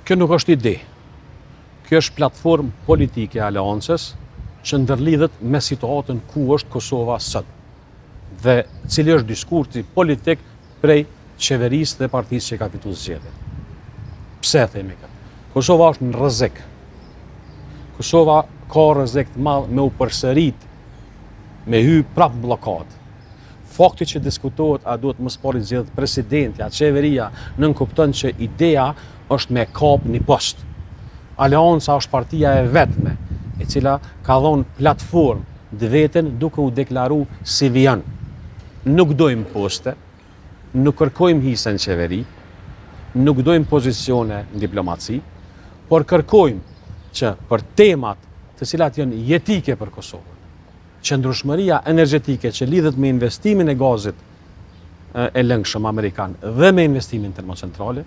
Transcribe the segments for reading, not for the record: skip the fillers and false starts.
Kjo nuk është ide. Kjo është platformë politike e aleancës që ndërlidhet me situatën ku është Kosova sot dhe cili është diskursi politik prej qeverisë dhe partisë që ka fitu zgjedhjet. Pse themi këtë? Kosova është në rrezik. Kosova ka rrezik të madh me u përsërit, me hy prapë bllokadë. Fakti që diskutohet a duhet mos pari zgjedhjet presidenti, a qeveria, nënkupton që ideja është me kap një post. Aleanca është partia e vetme, e cila ka dhënë platformë dhe veten duke u deklaru si vijan. Nuk dojmë poste, nuk kërkojmë hise në qeveri, nuk dojmë pozicione në diplomaci, por kërkojmë që për temat të cilat janë jetike për Kosovën, qëndrueshmëria energjetike që lidhet me investimin e gazit e lëngshëm amerikan dhe me investimin termocentrale,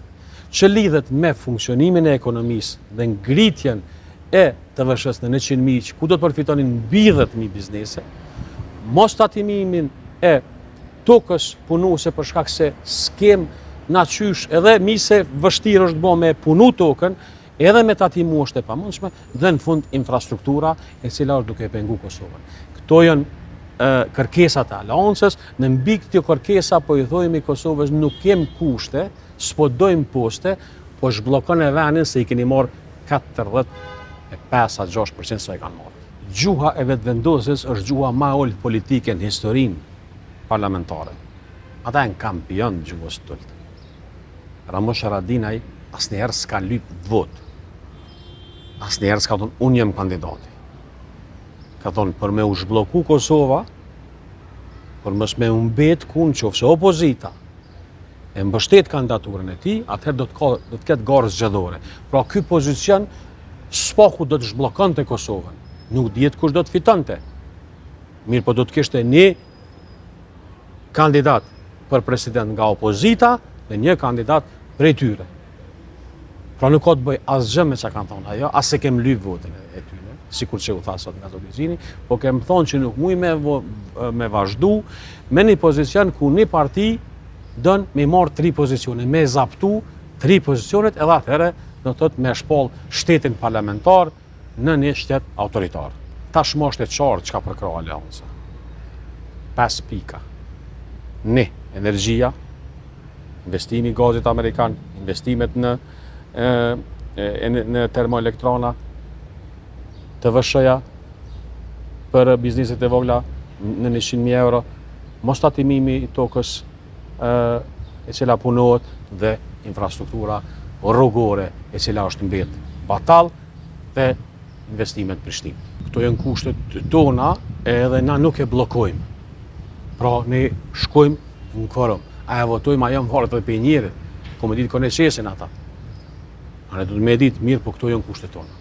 që lidhet me funksionimin e ekonomisë dhe ngritjen e TVSH-s në 100.000, ku do të përfitonin mbi 10.000 biznese, mos tatimimin e tokës punuese për shkak se skem na qysh edhe mi se vështirë është bo me punu tokën, edhe me tatimu është e pamundshme, dhe në fund infrastruktura e cila është duke e pengu Kosovën. Këto janë kërkesat e aleancës, në mbi këto kërkesa po i thojmë Kosovës nuk kem kushte, s'po dojmë poste, po zhbllokon e venin se i keni marrë 45-6% sa i kanë marrë. Gjuha e vetëvendosjes është gjuha ma e ulët politike në historinë parlamentare. Ata janë kampion gjuhës të ulët. Ramush Haradinaj asnjëherë s'ka lyp vot. Asnjëherë s'ka thonë unë jam kandidati. Ka thonë për me u zhblloku Kosova, për mos me u mbet ku nëse opozita e mbështet kandidaturën e tij, atëherë do të ketë garë zgjedhore. Pra ky pozicion s'paku do të zhbllokante Kosovën. Nuk dihet kush do të fitonte. Mirë, po do të kishte një kandidat për president nga opozita dhe një kandidat prej tyre. Pra nuk ka të bëj asgjë me çka kanë thonë ajo, as se kem lyp votin e tyre, sikur që u tha sot nga Zogjini, po kem thonë që nuk muj me vazhdu me një pozicion ku një parti don me marrë 3 pozicione, me zaptu 3 pozicionet, edhe atëherë do të thotë me shpall shtetin parlamentar në një shtet autoritar. Tashmë është e qartë çka përkra aleanca. 5 pika. 1. Energjia, investimi i gazit amerikan, investimet në termoelektrana, TVSH-ja për bizneset e vogla në 100.000 euro, mos tatimimi i tokës e cila punohet dhe infrastruktura rrugore e cila është mbet batall dhe investimet Prishtinë. Këto janë kushtet tona edhe na nuk e bllokojmë. Pra ne shkojmë në kvorum. A e votojmë ajo në varet edhe për njerëzit, ku më ditë konë qesin ata. A ne do të më ditë mirë, po këto janë kushtet tona.